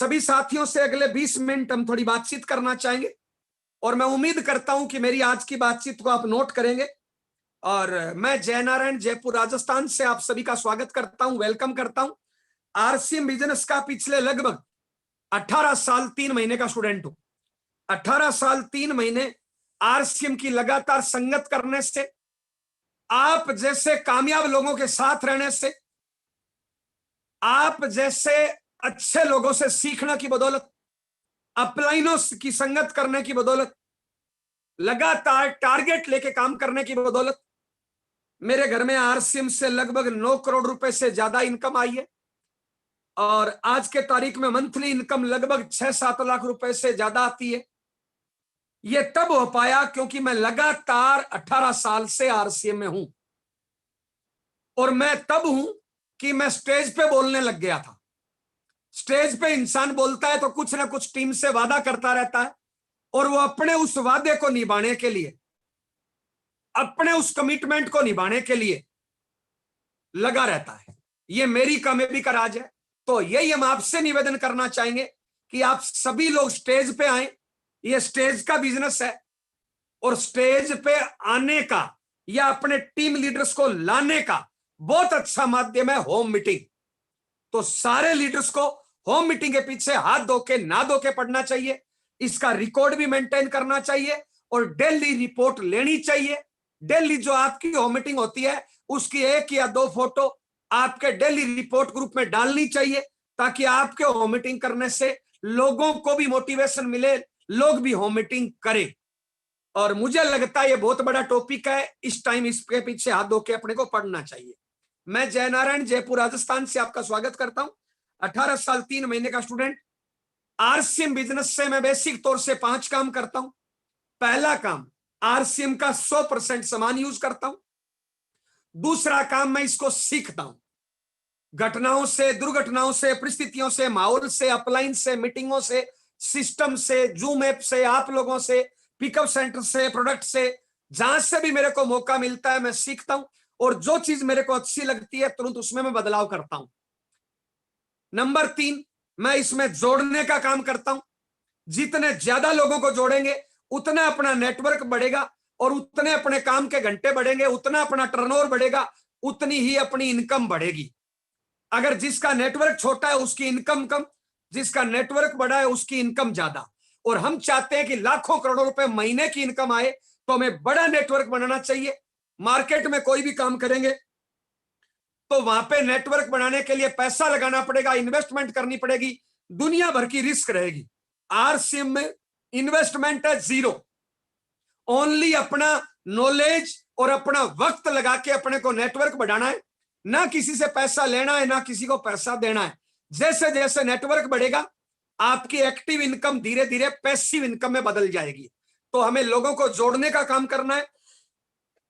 सभी साथियों से अगले 20 मिनट हम थोड़ी बातचीत करना चाहेंगे और मैं उम्मीद करता हूं कि मेरी आज की बातचीत को आप नोट करेंगे। और मैं जयनारायण जयपुर राजस्थान से आप सभी का स्वागत करता हूं, वेलकम करता हूं। आरसीएम बिजनेस का पिछले लगभग 18 साल 3 महीने का स्टूडेंट हूं। 18 साल 3 महीने आरसीएम की लगातार संगत करने से, आप जैसे कामयाब लोगों के साथ रहने से, आप जैसे अच्छे लोगों से सीखने की बदौलत, अपलाइनों की संगत करने की बदौलत, लगातार टारगेट लेके काम करने की बदौलत मेरे घर में आरसीएम से लगभग 9 करोड़ रुपए से ज्यादा इनकम आई है। और आज के तारीख में मंथली इनकम लगभग 6-7 लाख रुपए से ज्यादा आती है। ये तब हो पाया क्योंकि मैं लगातार 18 साल से आरसीएम में हूं। और मैं तब हूं कि मैं स्टेज पे बोलने लग गया था। स्टेज पे इंसान बोलता है तो कुछ ना कुछ टीम से वादा करता रहता है और वो अपने उस वादे को निभाने के लिए, अपने उस कमिटमेंट को निभाने के लिए लगा रहता है। ये मेरी कामयाबी का राज है। तो यही हम आपसे निवेदन करना चाहेंगे कि आप सभी लोग स्टेज पे आए। ये स्टेज का बिजनेस है और स्टेज पे आने का या अपने टीम लीडर्स को लाने का बहुत अच्छा माध्यम है होम मीटिंग। तो सारे लीडर्स को होम मीटिंग के पीछे हाथ धो के ना धो के पढ़ना चाहिए, इसका रिकॉर्ड भी मेंटेन करना चाहिए और डेली रिपोर्ट लेनी चाहिए। डेली जो आपकी होम मीटिंग होती है उसकी 1 या 2 फोटो आपके डेली रिपोर्ट ग्रुप में डालनी चाहिए, ताकि आपके होम मीटिंग करने से लोगों को भी मोटिवेशन मिले, लोग भी होम मीटिंग करें। और मुझे लगता है ये बहुत बड़ा टॉपिक है, इस टाइम इसके पीछे हाथ धो के अपने को पढ़ना चाहिए। मैं जयनारायण जयपुर राजस्थान से आपका स्वागत करता हूं। 18 साल 3 महीने का स्टूडेंट। आरसीएम बिजनेस से मैं बेसिक तौर से 5 काम करता हूं। पहला काम, आरसीएम का 100% सामान यूज करता हूं। दूसरा काम, मैं इसको सीखता हूं, घटनाओं से, दुर्घटनाओं से, परिस्थितियों से, माहौल से, अपलाइन से, मीटिंगों से, सिस्टम से, जूम ऐप से, आप लोगों से, पिकअप सेंटर से, प्रोडक्ट से, जहां से भी मेरे को मौका मिलता है मैं सीखता हूं और जो चीज मेरे को अच्छी लगती है तुरंत उसमें मैं बदलाव करता हूं। नंबर 3, मैं इसमें जोड़ने का काम करता हूं। जितने ज्यादा लोगों को जोड़ेंगे उतना अपना नेटवर्क बढ़ेगा और उतने अपने काम के घंटे बढ़ेंगे, उतना अपना टर्नओवर बढ़ेगा, उतनी ही अपनी इनकम बढ़ेगी। अगर जिसका नेटवर्क छोटा है उसकी इनकम कम, जिसका नेटवर्क बड़ा है उसकी इनकम ज्यादा। और हम चाहते हैं कि लाखों करोड़ों रुपए महीने की इनकम आए, तो हमें बड़ा नेटवर्क बनाना चाहिए। मार्केट में कोई भी काम करेंगे तो वहां पे नेटवर्क बनाने के लिए पैसा लगाना पड़ेगा, इन्वेस्टमेंट करनी पड़ेगी, दुनिया भर की रिस्क रहेगी। आरसीएम में इन्वेस्टमेंट है 0। ओनली अपना नॉलेज और अपना वक्त लगा के अपने को नेटवर्क बढ़ाना है, ना किसी से पैसा लेना है, ना किसी को पैसा देना है। जैसे जैसे नेटवर्क बढ़ेगा आपकी एक्टिव इनकम धीरे धीरे पैसिव इनकम में बदल जाएगी। तो हमें लोगों को जोड़ने का काम करना है,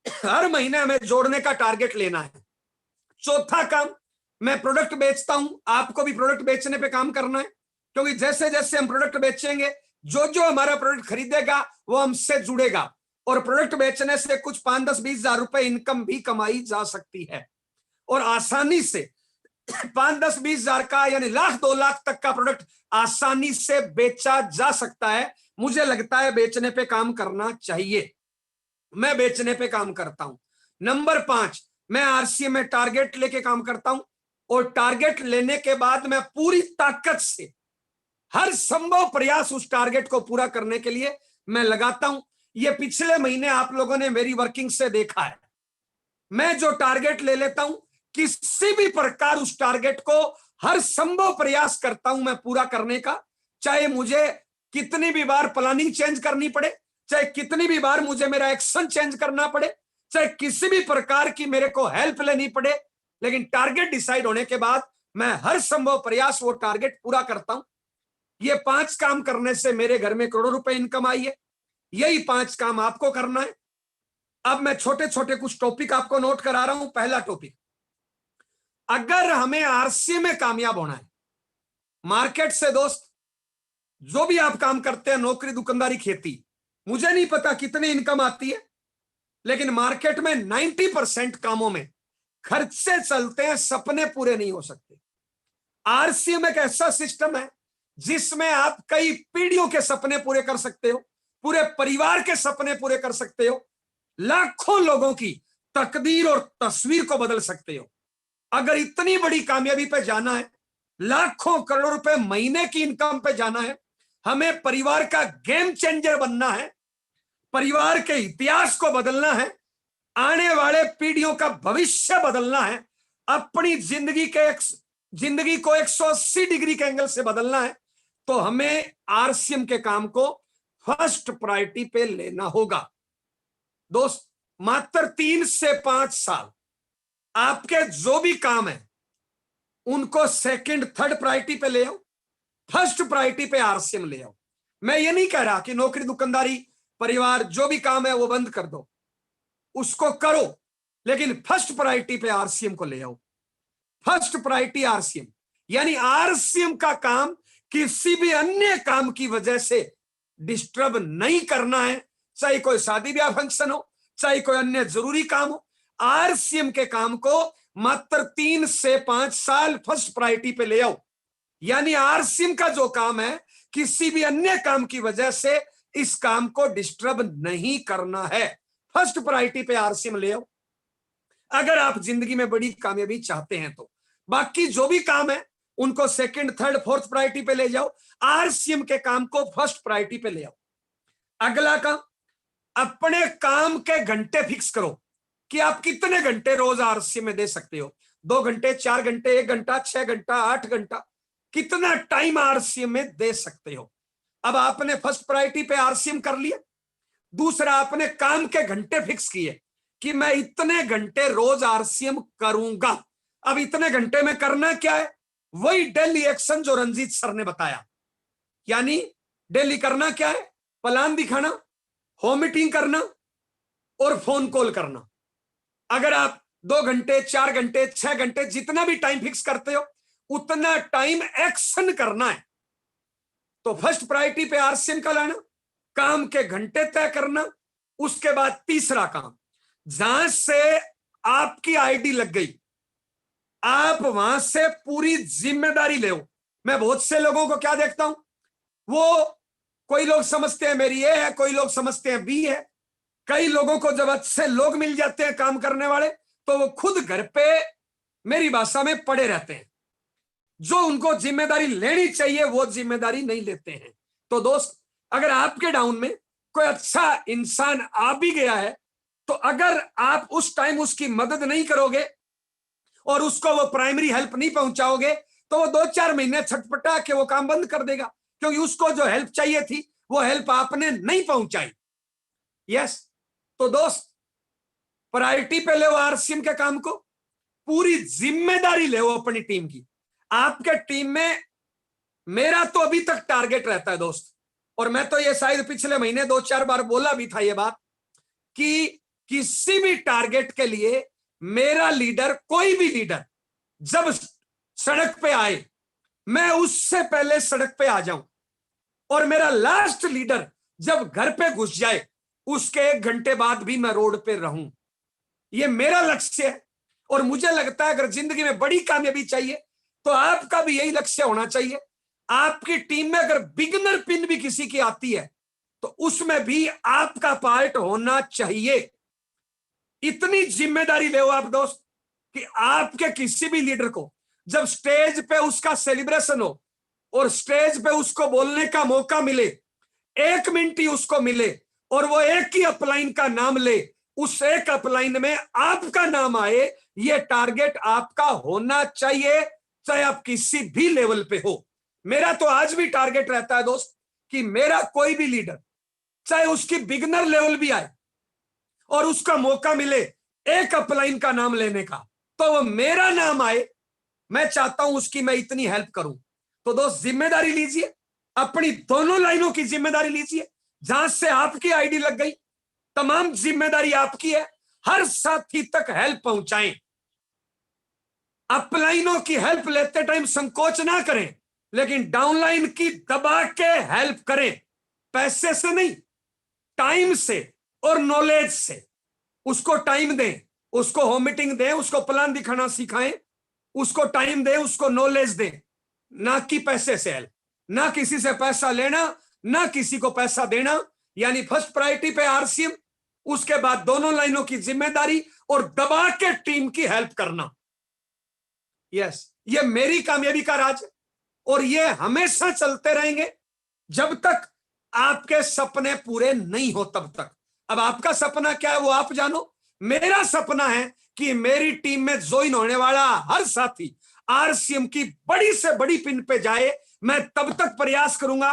हर महीने हमें जोड़ने का टारगेट लेना है। चौथा काम, मैं प्रोडक्ट बेचता हूं, आपको भी प्रोडक्ट बेचने पे काम करना है, क्योंकि जैसे जैसे हम प्रोडक्ट बेचेंगे जो जो हमारा प्रोडक्ट खरीदेगा वो हमसे जुड़ेगा और प्रोडक्ट बेचने से कुछ 5-10-20 हजार रुपए इनकम भी कमाई जा सकती है। और आसानी से 5-10-20 हजार का यानी 1,00,000-2 लाख तक का प्रोडक्ट आसानी से बेचा जा सकता है। मुझे लगता है बेचने पे काम करना चाहिए, मैं बेचने पे काम करता हूं। नंबर 5, मैं आरसीएम में टारगेट लेके काम करता हूं और टारगेट लेने के बाद मैं पूरी ताकत से हर संभव प्रयास उस टारगेट को पूरा करने के लिए मैं लगाता हूं। ये पिछले महीने आप लोगों ने मेरी वर्किंग से देखा है। मैं जो टारगेट ले लेता हूं किसी भी प्रकार उस टारगेट को हर संभव प्रयास करता हूं मैं पूरा करने का, चाहे मुझे कितनी भी बार प्लानिंग चेंज करनी पड़े, चाहे कितनी भी बार मुझे मेरा एक्शन चेंज करना पड़े, चाहे किसी भी प्रकार की मेरे को हेल्प लेनी पड़े, लेकिन टारगेट डिसाइड होने के बाद मैं हर संभव प्रयास वो टारगेट पूरा करता हूं। ये 5 काम करने से मेरे घर में करोड़ों रुपए इनकम आई है। यही 5 काम आपको करना है। अब मैं छोटे छोटे कुछ टॉपिक आपको नोट करा रहा हूं। पहला टॉपिक, अगर हमें आरसी में कामयाब होना है, मार्केट से दोस्त जो भी आप काम करते हैं, नौकरी, दुकानदारी, खेती, मुझे नहीं पता कितनी इनकम आती है, लेकिन मार्केट में 90% कामों में खर्चे चलते हैं, सपने पूरे नहीं हो सकते। आरसीएम एक ऐसा सिस्टम है जिसमें आप कई पीढ़ियों के सपने पूरे कर सकते हो, पूरे परिवार के सपने पूरे कर सकते हो, लाखों लोगों की तकदीर और तस्वीर को बदल सकते हो। अगर इतनी बड़ी कामयाबी पे जाना है, लाखों करोड़ रुपए महीने की इनकम पे जाना है, हमें परिवार का गेम चेंजर बनना है, परिवार के इतिहास को बदलना है, आने वाले पीढ़ियों का भविष्य बदलना है, अपनी जिंदगी को 180 डिग्री के एंगल से बदलना है, तो हमें आरसीएम के काम को फर्स्ट प्रायोरिटी पे लेना होगा। दोस्त, मात्र 3 से 5 साल आपके जो भी काम है उनको सेकंड थर्ड प्रायोरिटी पे ले आओ, फर्स्ट प्रायोरिटी पे आरसीएम ले आओ। मैं ये नहीं कह रहा कि नौकरी दुकानदारी परिवार जो भी काम है वो बंद कर दो, उसको करो, लेकिन फर्स्ट प्रायोरिटी पे आरसीएम को ले आओ। फर्स्ट प्रायोरिटी आरसीएम, यानी आरसीएम का काम किसी भी अन्य काम की वजह से डिस्टर्ब नहीं करना है, चाहे कोई शादी ब्याह फंक्शन हो, चाहे कोई अन्य जरूरी काम हो। आरसीएम के काम को मात्र 3 से 5 साल फर्स्ट प्रायोरिटी पे ले आओ, यानी आरसीएम का जो काम है किसी भी अन्य काम की वजह से इस काम को डिस्टर्ब नहीं करना है, फर्स्ट प्रायोरिटी पे आरसीएम ले आओ। अगर आप जिंदगी में बड़ी कामयाबी चाहते हैं तो बाकी जो भी काम है उनको सेकंड थर्ड फोर्थ प्रायोरिटी पे ले जाओ, आरसीएम के काम को फर्स्ट प्रायोरिटी पे ले आओ। अगला काम, अपने काम के घंटे फिक्स करो कि आप कितने घंटे रोज आरसीएम में दे सकते हो। 2 घंटे, 4 घंटे, 1 घंटा, 6 घंटा, 8 घंटा, कितना टाइम आरसीएम में दे सकते हो। अब आपने फर्स्ट प्रायोरिटी पे आरसीएम कर लिया। दूसरा, आपने काम के घंटे फिक्स किए कि मैं इतने घंटे रोज आरसीएम करूंगा। अब इतने घंटे में करना क्या है? वही डेली एक्शन जो रंजीत सर ने बताया, यानी डेली करना क्या है? प्लान दिखाना, होम मीटिंग करना और फोन कॉल करना। अगर आप 2 घंटे, 4 घंटे, 6 घंटे, जितना भी टाइम फिक्स करते हो उतना टाइम एक्शन करना है। तो फर्स्ट प्रायोरिटी पे आरसीएम का लाना, काम के घंटे तय करना। उसके बाद तीसरा काम, जहां से आपकी आईडी लग गई आप वहां से पूरी जिम्मेदारी ले। मैं बहुत से लोगों को क्या देखता हूं, वो कोई लोग समझते हैं मेरी ये है, कोई लोग समझते हैं बी है। कई लोगों को जब अच्छे लोग मिल जाते हैं काम करने वाले तो वो खुद घर पे मेरी भाषा में पड़े रहते हैं, जो उनको जिम्मेदारी लेनी चाहिए वो जिम्मेदारी नहीं लेते हैं। तो दोस्त, अगर आपके डाउन में कोई अच्छा इंसान आ भी गया है तो अगर आप उस टाइम उसकी मदद नहीं करोगे और उसको वो प्राइमरी हेल्प नहीं पहुंचाओगे तो वो 2-4 महीने छटपटा के वो काम बंद कर देगा, क्योंकि उसको जो हेल्प चाहिए थी वो हेल्प आपने नहीं पहुंचाई। यस, तो दोस्त, प्रायोरिटी पे ले आरसीएम के काम को, पूरी जिम्मेदारी ले अपनी टीम की। आपके टीम में मेरा तो अभी तक टारगेट रहता है दोस्त, और मैं तो ये शायद पिछले महीने 2-4 बार बोला भी था ये बात, कि किसी भी टारगेट के लिए मेरा लीडर, कोई भी लीडर जब सड़क पे आए मैं उससे पहले सड़क पे आ जाऊं, और मेरा लास्ट लीडर जब घर पे घुस जाए उसके 1 घंटे बाद भी मैं रोड पे रहूं। ये मेरा लक्ष्य है। और मुझे लगता है अगर जिंदगी में बड़ी कामयाबी चाहिए तो आपका भी यही लक्ष्य होना चाहिए। आपकी टीम में अगर बिगिनर पिन भी किसी की आती है तो उसमें भी आपका पार्ट होना चाहिए। इतनी जिम्मेदारी ले आप दोस्त कि आपके किसी भी लीडर को जब स्टेज पे उसका सेलिब्रेशन हो और स्टेज पे उसको बोलने का मौका मिले, 1 मिनट ही उसको मिले और वो एक ही अपलाइन का नाम ले, उस एक अपलाइन में आपका नाम आए, ये टारगेट आपका होना चाहिए, चाहे आप किसी भी लेवल पे हो। मेरा तो आज भी टारगेट रहता है दोस्त कि मेरा कोई भी लीडर, चाहे उसकी बिगिनर लेवल भी आए और उसका मौका मिले एक अपलाइन का नाम लेने का, तो वो मेरा नाम आए, मैं चाहता हूं उसकी मैं इतनी हेल्प करूं। तो दोस्त, जिम्मेदारी लीजिए, अपनी दोनों लाइनों की जिम्मेदारी लीजिए। जहां से आपकी आईडी लग गई तमाम जिम्मेदारी आपकी है, हर साथी तक हेल्प पहुंचाएं। अपलाइनों की हेल्प लेते टाइम संकोच ना करें, लेकिन डाउनलाइन की दबा के हेल्प करें, पैसे से नहीं, टाइम से और नॉलेज से। उसको टाइम दें, उसको होम मीटिंग दें, उसको प्लान दिखाना सिखाएं, उसको टाइम दें, उसको नॉलेज दें, ना कि पैसे से हेल्प। ना किसी से पैसा लेना, ना किसी को पैसा देना, यानी फर्स्ट प्रायोरिटी पे आरसीएम, उसके बाद दोनों लाइनों की जिम्मेदारी और दबा के टीम की हेल्प करना। यस, ये मेरी कामयाबी का राज है और ये हमेशा चलते रहेंगे जब तक आपके सपने पूरे नहीं हो तब तक। अब आपका सपना क्या है वो आप जानो। मेरा सपना है कि मेरी टीम में ज्वाइन होने वाला हर साथी आरसीएम की बड़ी से बड़ी पिन पे जाए। मैं तब तक प्रयास करूंगा,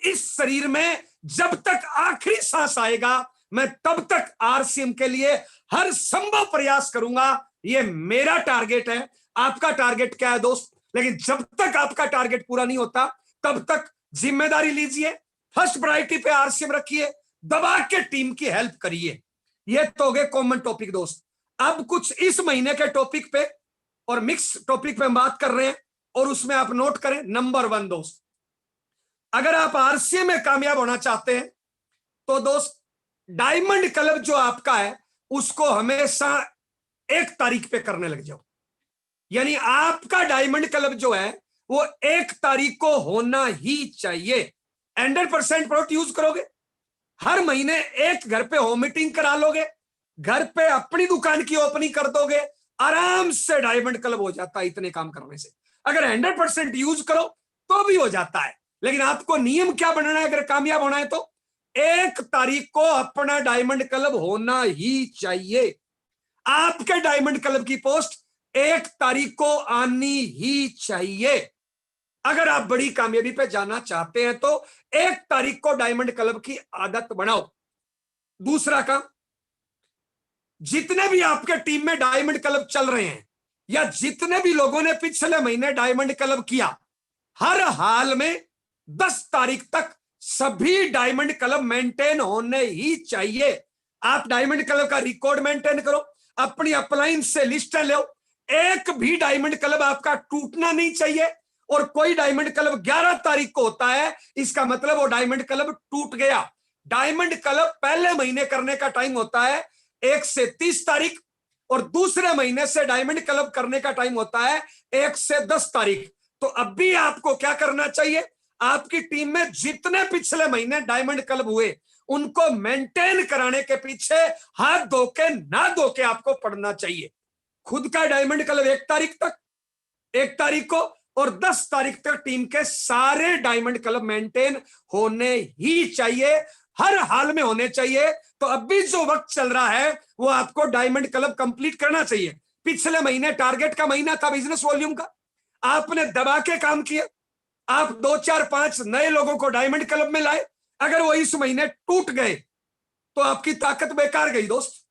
इस शरीर में जब तक आखिरी सांस आएगा मैं तब तक आरसीएम के लिए हर संभव प्रयास करूंगा। ये मेरा टारगेट है। आपका टारगेट क्या है दोस्त? लेकिन जब तक आपका टारगेट पूरा नहीं होता तब तक जिम्मेदारी लीजिए, फर्स्ट प्रायोरिटी पे आरसीएम रखिए, दबा के टीम की हेल्प करिए। ये तो हो गए कॉमन टॉपिक दोस्त। अब कुछ इस महीने के टॉपिक पे और मिक्स टॉपिक पे हम बात कर रहे हैं और उसमें आप नोट करें। नंबर 1 दोस्त, अगर आप आरसीएम में कामयाब होना चाहते हैं तो दोस्त डायमंड क्लब जो आपका है उसको हमेशा 1 तारीख पे करने लग जाओ। यानी आपका डायमंड क्लब जो है वो 1 तारीख को होना ही चाहिए। 100% प्रोडक्ट यूज करोगे, हर महीने एक घर पे होम मीटिंग करा लोगे, घर पे अपनी दुकान की ओपनिंग कर दोगे, आराम से डायमंड क्लब हो जाता है इतने काम करने से। अगर 100% यूज करो तो भी हो जाता है, लेकिन आपको नियम क्या बनना है अगर कामयाब होना है तो 1 तारीख को अपना डायमंड क्लब होना ही चाहिए। आपके डायमंड क्लब की पोस्ट 1 तारीख को आनी ही चाहिए। अगर आप बड़ी कामयाबी पे जाना चाहते हैं तो 1 तारीख को डायमंड क्लब की आदत बनाओ। दूसरा काम, जितने भी आपके टीम में डायमंड क्लब चल रहे हैं या जितने भी लोगों ने पिछले महीने डायमंड क्लब किया, हर हाल में 10 तारीख तक सभी डायमंड क्लब मेंटेन होने ही चाहिए। आप डायमंड क्लब का रिकॉर्ड मेंटेन करो, अपनी अपलाइन से लिस्ट लो, एक भी डायमंड क्लब आपका टूटना नहीं चाहिए। और कोई डायमंड क्लब 11 तारीख को होता है, इसका मतलब वो डायमंड क्लब टूट गया। डायमंड क्लब पहले महीने करने का टाइम होता है 1 से 30 तारीख और दूसरे महीने से डायमंड क्लब करने का टाइम होता है 1 से 10 तारीख। तो अब भी आपको क्या करना चाहिए? आपकी टीम में जितने पिछले महीने डायमंड क्लब हुए उनको मेंटेन कराने के पीछे हाथ धो के ना धो के आपको पढ़ना चाहिए। खुद का डायमंड क्लब 1 तारीख तक, 1 तारीख को और 10 तारीख तक टीम के सारे डायमंड क्लब मेंटेन होने ही चाहिए, हर हाल में होने चाहिए। तो अभी जो वक्त चल रहा है वो आपको डायमंड क्लब कंप्लीट करना चाहिए। पिछले महीने टारगेट का महीना था बिजनेस वॉल्यूम का, आपने दबा के काम किया, आप 2 4 5 नए लोगों को डायमंड क्लब में लाए। अगर वो इस महीने टूट गए तो आपकी ताकत बेकार गई दोस्त।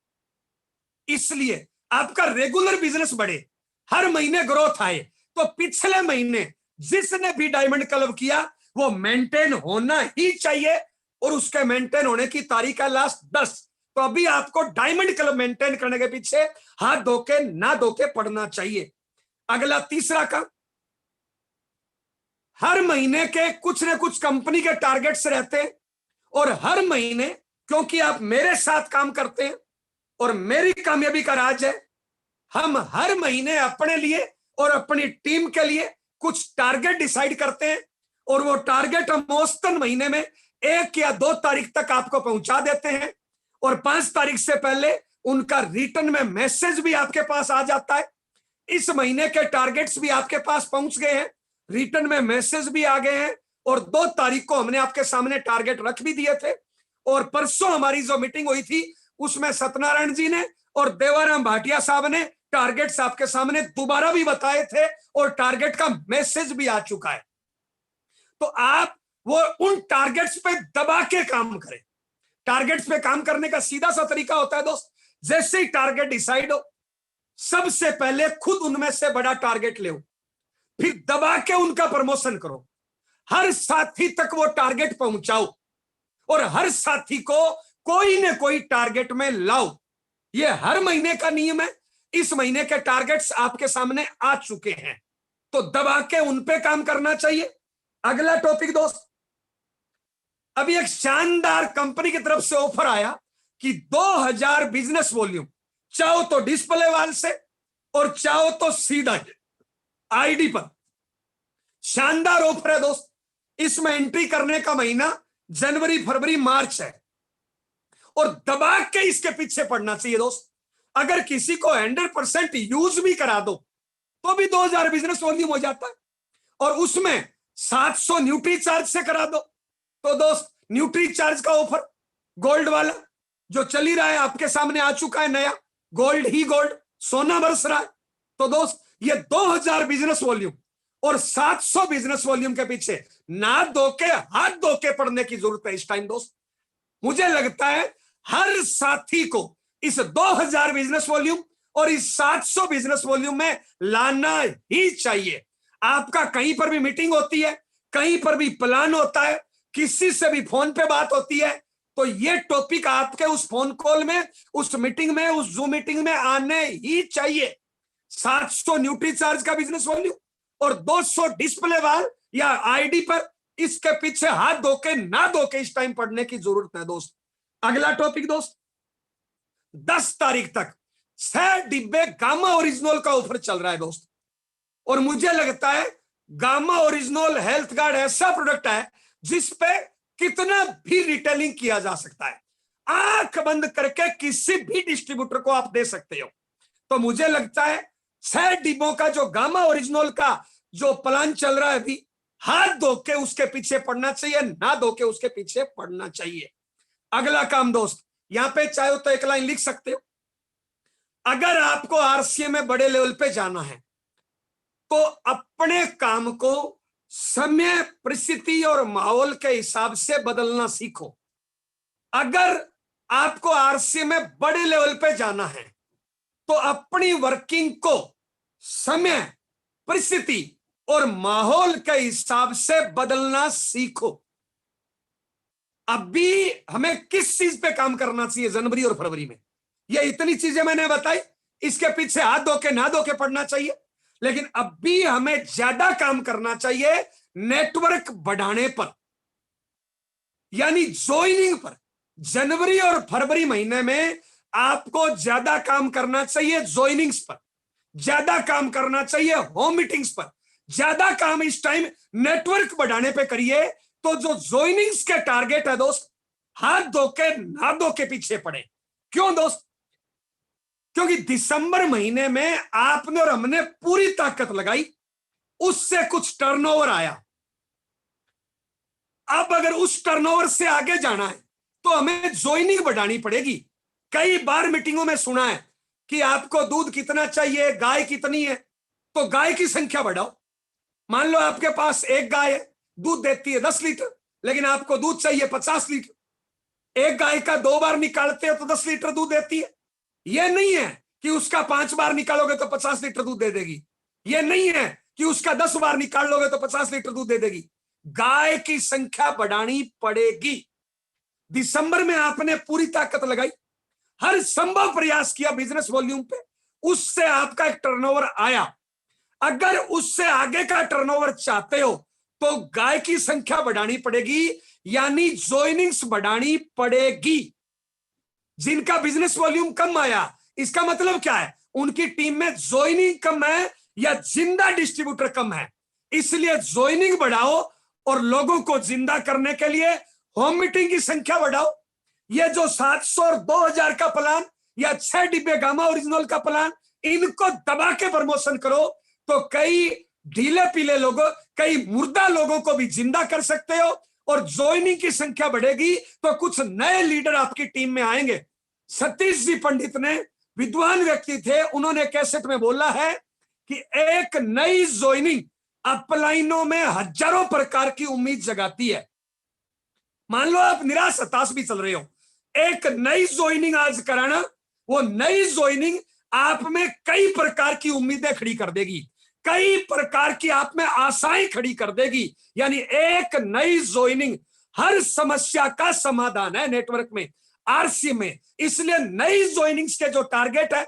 इसलिए आपका रेगुलर बिजनेस बढ़े, हर महीने ग्रोथ आए, तो पिछले महीने जिसने भी डायमंड क्लब किया वो मेंटेन होना ही चाहिए और उसके मेंटेन होने की तारीख है लास्ट 10। तो अभी आपको डायमंड क्लब मेंटेन करने के पीछे हाथ धो के ना धो के पढ़ना चाहिए। अगला तीसरा काम, हर महीने के कुछ ना कुछ कंपनी के टारगेट्स रहते हैं और हर महीने क्योंकि आप मेरे साथ काम करते हैं और मेरी कामयाबी का राज है, हम हर महीने अपने लिए और अपनी टीम के लिए कुछ टारगेट डिसाइड करते हैं और वो टारगेट हम औसतन महीने में 1 या 2 तारीख तक आपको पहुंचा देते हैं और 5 तारीख से पहले उनका रिटर्न में मैसेज भी आपके पास आ जाता है। इस महीने के टारगेट्स भी आपके पास पहुंच गए हैं, रिटर्न में मैसेज भी आ गए हैं और 2 तारीख को हमने आपके सामने टारगेट रख भी दिए थे। और परसों हमारी जो मीटिंग हुई थी उसमें सत्यनारायण जी ने और देवाराम भाटिया साहब ने टारगेट्स आपके सामने दोबारा भी बताए थे और टारगेट का मैसेज भी आ चुका है। तो आप वो उन टारगेट्स पे दबा के काम करें। टारगेट्स पे काम करने का सीधा सा तरीका होता है दोस्त, जैसे ही टारगेट डिसाइड हो सबसे पहले खुद उनमें से बड़ा टारगेट ले, फिर दबा के उनका प्रमोशन करो, हर साथी तक वो टारगेट पहुंचाओ और हर साथी को कोई ना कोई टारगेट में लाओ। ये हर महीने का नियम है। इस महीने के टारगेट्स आपके सामने आ चुके हैं तो दबा के उन पे काम करना चाहिए। अगला टॉपिक दोस्त, अभी एक शानदार कंपनी की तरफ से ऑफर आया कि 2000 बिजनेस वॉल्यूम, चाहो तो डिस्प्ले वाल से और चाहो तो सीधा आईडी पर। शानदार ऑफर है दोस्त, इसमें एंट्री करने का महीना जनवरी, फरवरी, मार्च है और दबा के इसके पीछे पड़ना चाहिए दोस्त। अगर किसी को 100% यूज भी करा दो तो भी 2000 बिजनेस वॉल्यूम हो जाता है और उसमें 700 न्यूट्री चार्ज से करा दो तो दोस्त न्यूट्री चार्ज का ऑफर गोल्ड वाला जो चल ही रहा है, आपके सामने आ चुका है नया, गोल्ड ही गोल्ड, सोना बरस रहा है। तो दोस्त ये 2000 बिजनेस वॉल्यूम और 700 बिजनेस वॉल्यूम के पीछे ना धो के हाथ धो के पढ़ने की जरूरत है इस टाइम दोस्त। मुझे लगता है हर साथी को इस 2000 बिजनेस वॉल्यूम और इस 700 बिजनेस वॉल्यूम में लाना ही चाहिए। आपका कहीं पर भी मीटिंग होती है, कहीं पर भी प्लान होता है, किसी से भी फोन पे बात होती है, तो ये टॉपिक आपके उस फोन कॉल में, उस मीटिंग में, उस जूम मीटिंग में आने ही चाहिए। 700 न्यूट्री चार्ज का बिजनेस वॉल्यूम और 200 डिस्प्ले वाल या आईडी पर, इसके पीछे हाथ धो के ना धो के इस टाइम पढ़ने की जरूरत है दोस्त। अगला टॉपिक दोस्त, 10 तारीख तक 6 डिब्बे गामा ओरिजिनल का ऑफर चल रहा है दोस्त। और मुझे लगता है गामा ओरिजिनल हेल्थ गार्ड ऐसा प्रोडक्ट है जिसपे कितना भी रिटेलिंग किया जा सकता है। आंख बंद करके किसी भी डिस्ट्रीब्यूटर को आप दे सकते हो। तो मुझे लगता है 6 डिब्बों का जो गामा ओरिजिनल का जो प्लान चल रहा है अभी, हाथ धो के उसके पीछे पड़ना चाहिए, ना धो के उसके पीछे पड़ना चाहिए। अगला काम दोस्त, यहां पे चाहे तो एक लाइन लिख सकते हो। अगर आपको आरसीए में बड़े लेवल पे जाना है तो अपने काम को समय, परिस्थिति और माहौल के हिसाब से बदलना सीखो। अगर आपको आरसीए में बड़े लेवल पे जाना है तो अपनी वर्किंग को समय, परिस्थिति और माहौल के हिसाब से बदलना सीखो। अभी हमें किस चीज पे काम करना चाहिए जनवरी और फरवरी में, ये इतनी चीजें मैंने बताई, इसके पीछे हाथ धो के ना धो के पढ़ना चाहिए। लेकिन अभी हमें ज्यादा काम करना चाहिए नेटवर्क बढ़ाने पर, यानी ज्वाइनिंग पर। जनवरी और फरवरी महीने में आपको ज्यादा काम करना चाहिए ज्वाइनिंग्स पर, ज्यादा काम करना चाहिए होम मीटिंग्स पर, ज्यादा काम इस टाइम नेटवर्क बढ़ाने पे करिए। तो जो ज्वाइनिंग्स के टारगेट है दोस्त, हाथ धो के ना धो के पीछे पड़े। क्यों दोस्त? क्योंकि दिसंबर महीने में आपने और हमने पूरी ताकत लगाई, उससे कुछ टर्नओवर आया। अब अगर उस टर्नओवर से आगे जाना है तो हमें ज्वाइनिंग बढ़ानी पड़ेगी। कई बार मीटिंगों में सुना है कि आपको दूध कितना चाहिए, गाय कितनी है, तो गाय की संख्या बढ़ाओ। मान लो आपके पास एक गाय है, दूध देती है 10 लीटर, लेकिन आपको दूध चाहिए 50 लीटर। एक गाय का 2 बार निकालते हो तो 10 लीटर दूध देती है। यह नहीं है कि उसका 5 बार निकालोगे तो 50 लीटर दूध दे देगी। यह नहीं है कि उसका 10 बार निकाल लोगे तो 50 लीटर दूध दे देगी। गाय की संख्या बढ़ानी पड़ेगी। दिसंबर में आपने पूरी ताकत लगाई, हर संभव प्रयास किया बिजनेस वॉल्यूम पे, उससे आपका एक टर्नओवर आया। अगर उससे आगे का टर्नओवर चाहते हो तो गाय की संख्या बढ़ानी पड़ेगी, यानी ज्वाइनिंग्स बढ़ानी पड़ेगी। जिनका बिजनेस वॉल्यूम कम आया, इसका मतलब क्या है? उनकी टीम में ज्वाइनिंग कम है या जिंदा डिस्ट्रीब्यूटर कम है। इसलिए ज्वाइनिंग बढ़ाओ और लोगों को जिंदा करने के लिए होम मीटिंग की संख्या बढ़ाओ। ये जो 700 और 2000 का प्लान या 6 डिब्बे गामा ओरिजिनल का प्लान, इनको दबा के प्रमोशन करो तो कई ढीले पीले लोगों, कई मुर्दा लोगों को भी जिंदा कर सकते हो और ज्वाइनिंग की संख्या बढ़ेगी तो कुछ नए लीडर आपकी टीम में आएंगे। सतीश जी पंडित ने, विद्वान व्यक्ति थे, उन्होंने कैसेट में बोला है कि एक नई ज्वाइनिंग अपलाइनों में हजारों प्रकार की उम्मीद जगाती है। मान लो आप निराश हताश भी चल रहे हो, एक नई ज्वाइनिंग आज कराना, वो नई ज्वाइनिंग आप में कई प्रकार की उम्मीदें खड़ी कर देगी, कई प्रकार की आप में आशाएं खड़ी कर देगी। यानी एक नई ज्वाइनिंग हर समस्या का समाधान है नेटवर्क में, आरसी में। इसलिए नई ज्वाइनिंग्स के जो टारगेट है,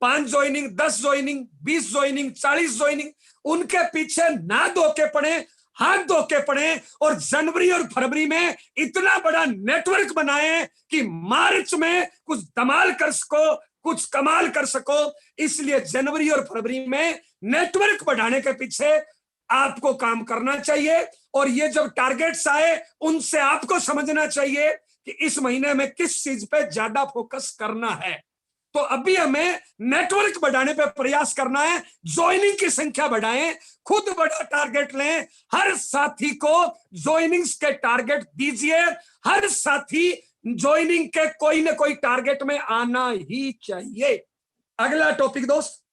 5 ज्वाइनिंग, 10 ज्वाइनिंग, 20 ज्वाइनिंग, 40 ज्वाइनिंग, उनके पीछे ना धो के पड़े, हाथ धो के पड़े और जनवरी और फरवरी में इतना बड़ा नेटवर्क बनाए कि मार्च में कुछ धमाल कर सको, कुछ कमाल कर सको। इसलिए जनवरी और फरवरी में नेटवर्क बढ़ाने के पीछे आपको काम करना चाहिए, और ये जब टारगेट्स आए उनसे आपको समझना चाहिए कि इस महीने में किस चीज पे ज्यादा फोकस करना है। तो अभी हमें नेटवर्क बढ़ाने पे प्रयास करना है, ज्वाइनिंग की संख्या बढ़ाएं, खुद बड़ा टारगेट लें, हर साथी को ज्वाइनिंग्स के टारगेट दीजिए, हर साथी ज्वाइनिंग के कोई ना कोई टारगेट में आना ही चाहिए। अगला टॉपिक दोस्त,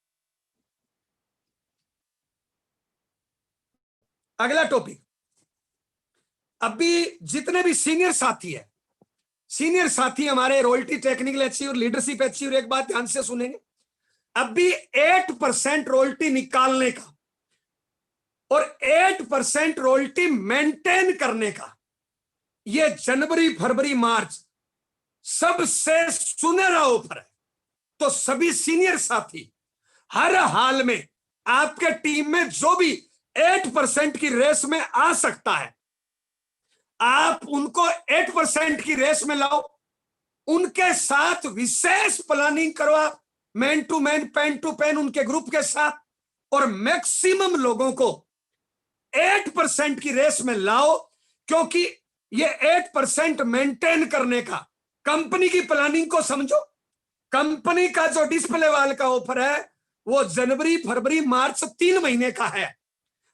अगला टॉपिक, अभी जितने भी सीनियर साथी है, सीनियर साथी हमारे royalty, technical achiever, leadership achiever, एक बात ध्यान से सुनेंगे, अभी 8% रॉयल्टी निकालने का और 8% रॉयल्टी मेंटेन करने का ये जनवरी फरवरी मार्च सबसे सुनहरा ऑफर है। तो सभी सीनियर साथी हर हाल में आपके टीम में जो भी 8% की रेस में आ सकता है, आप उनको 8% की रेस में लाओ, उनके साथ विशेष प्लानिंग करो, आप man to man, pen to pen उनके ग्रुप के साथ, और मैक्सिमम लोगों को 8% की रेस में लाओ, क्योंकि ये 8% मेंटेन करने का कंपनी की प्लानिंग को समझो। कंपनी का जो डिस्प्ले वाल का ऑफर है वो जनवरी फरवरी मार्च 3 महीने का है,